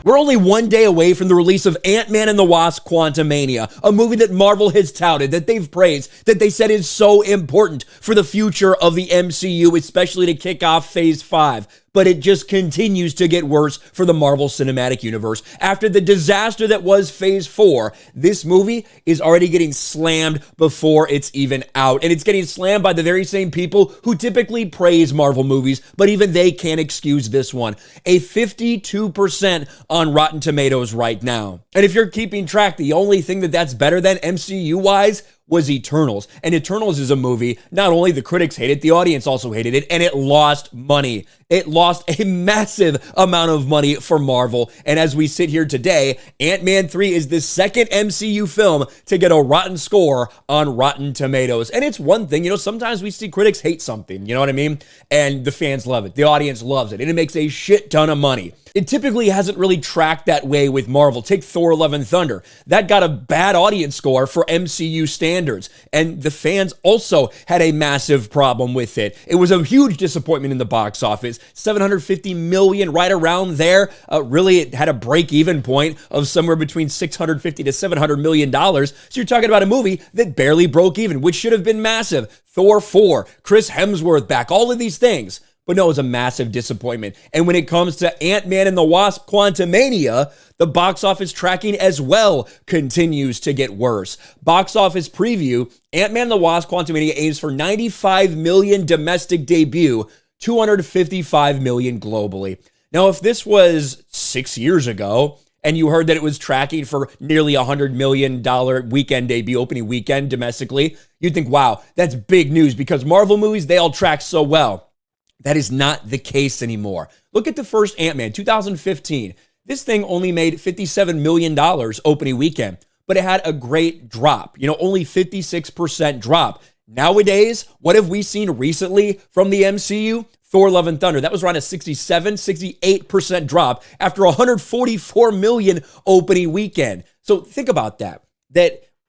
We're only one day away from the release of Ant-Man and the Wasp: Quantumania, a movie that Marvel has touted, that they've praised, that they said is so important for the future of the MCU, especially to kick off Phase 5. But it just continues to get worse for the Marvel Cinematic Universe. After the disaster that was Phase 4, this movie is already getting slammed before it's even out. And it's getting slammed by the very same people who typically praise Marvel movies, but even they can't excuse this one. A 52% on Rotten Tomatoes right now. And if you're keeping track, the only thing that's better than MCU-wise was Eternals. And Eternals is a movie, not only the critics hate it, the audience also hated it, and it lost money. It lost a massive amount of money for Marvel. And as we sit here today, Ant-Man 3 is the second MCU film to get a rotten score on Rotten Tomatoes. And it's one thing, sometimes we see critics hate something, you know what I mean? And the fans love it. The audience loves it. And it makes a shit ton of money. It typically hasn't really tracked that way with Marvel. Take Thor: Love and Thunder. That got a bad audience score for MCU standards. And the fans also had a massive problem with it. It was a huge disappointment in the box office. $750 million, right around there. Really, it had a break-even point of somewhere between $650 to $700 million. So you're talking about a movie that barely broke even, which should have been massive. Thor 4, Chris Hemsworth back, all of these things. But no, it was a massive disappointment. And when it comes to Ant-Man and the Wasp: Quantumania, the box office tracking as well continues to get worse. Box office preview, Ant-Man and the Wasp: Quantumania aims for $95 million domestic debut, $255 million globally. Now, if this was 6 years ago, and you heard that it was tracking for nearly $100 million weekend debut, opening weekend domestically, you'd think, wow, that's big news because Marvel movies, they all track so well. That is not the case anymore. Look at the first Ant-Man, 2015. This thing only made $57 million opening weekend, but it had a great drop, only 56% drop. Nowadays, what have we seen recently from the MCU? Thor: Love and Thunder. That was around a 68% drop after $144 million opening weekend. So think about that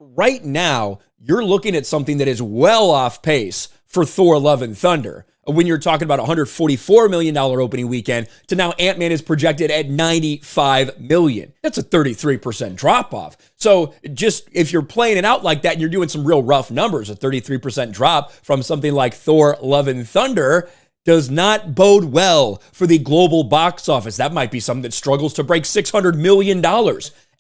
right now, you're looking at something that is well off pace for Thor: Love and Thunder. When you're talking about $144 million opening weekend to now Ant-Man is projected at $95 million. That's a 33% drop off. So just if you're playing it out like that and you're doing some real rough numbers, a 33% drop from something like Thor: Love and Thunder does not bode well for the global box office. That might be something that struggles to break $600 million.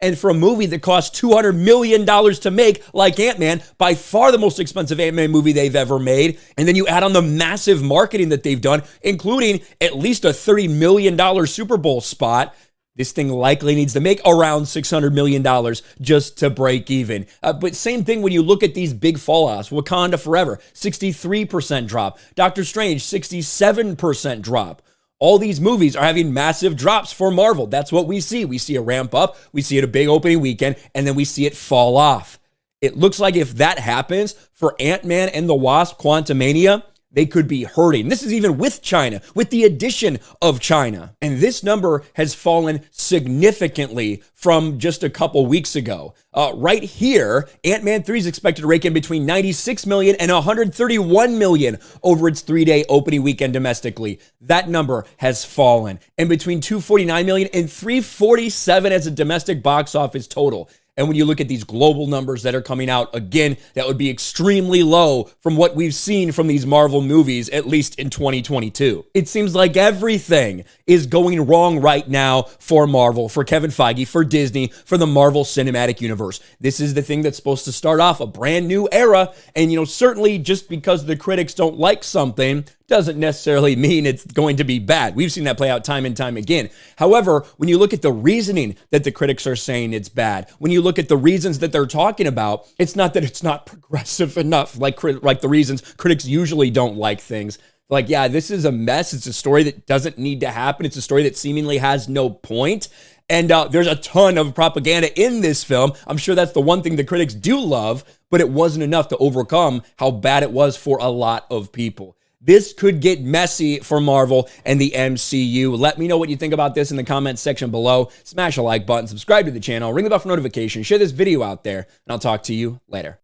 And for a movie that cost $200 million to make, like Ant-Man, by far the most expensive Ant-Man movie they've ever made, and then you add on the massive marketing that they've done, including at least a $30 million Super Bowl spot, this thing likely needs to make around $600 million just to break even. But same thing when you look at these big fallouts. Wakanda Forever, 63% drop. Doctor Strange, 67% drop. All these movies are having massive drops for Marvel. That's what we see. We see a ramp up, we see it a big opening weekend, and then we see it fall off. It looks like if that happens for Ant-Man and the Wasp: Quantumania, they could be hurting. This is even with China, with the addition of China. And this number has fallen significantly from just a couple weeks ago. Right here, Ant-Man 3 is expected to rake in between $96 million and $131 million over its 3-day opening weekend domestically. That number has fallen. And between $249 million and $347 as a domestic box office total. And when you look at these global numbers that are coming out, again, that would be extremely low from what we've seen from these Marvel movies, at least in 2022. It seems like everything is going wrong right now for Marvel, for Kevin Feige, for Disney, for the Marvel Cinematic Universe. This is the thing that's supposed to start off a brand new era. And, certainly just because the critics don't like something doesn't necessarily mean it's going to be bad. We've seen that play out time and time again. However, when you look at the reasoning that the critics are saying it's bad, when you look at the reasons that they're talking about, it's not that it's not progressive enough, like the reasons critics usually don't like things. Like, yeah, this is a mess. It's a story that doesn't need to happen. It's a story that seemingly has no point. And there's a ton of propaganda in this film. I'm sure that's the one thing the critics do love, but it wasn't enough to overcome how bad it was for a lot of people. This could get messy for Marvel and the MCU. Let me know what you think about this in the comments section below. Smash a like button, subscribe to the channel, ring the bell for notifications, share this video out there, and I'll talk to you later.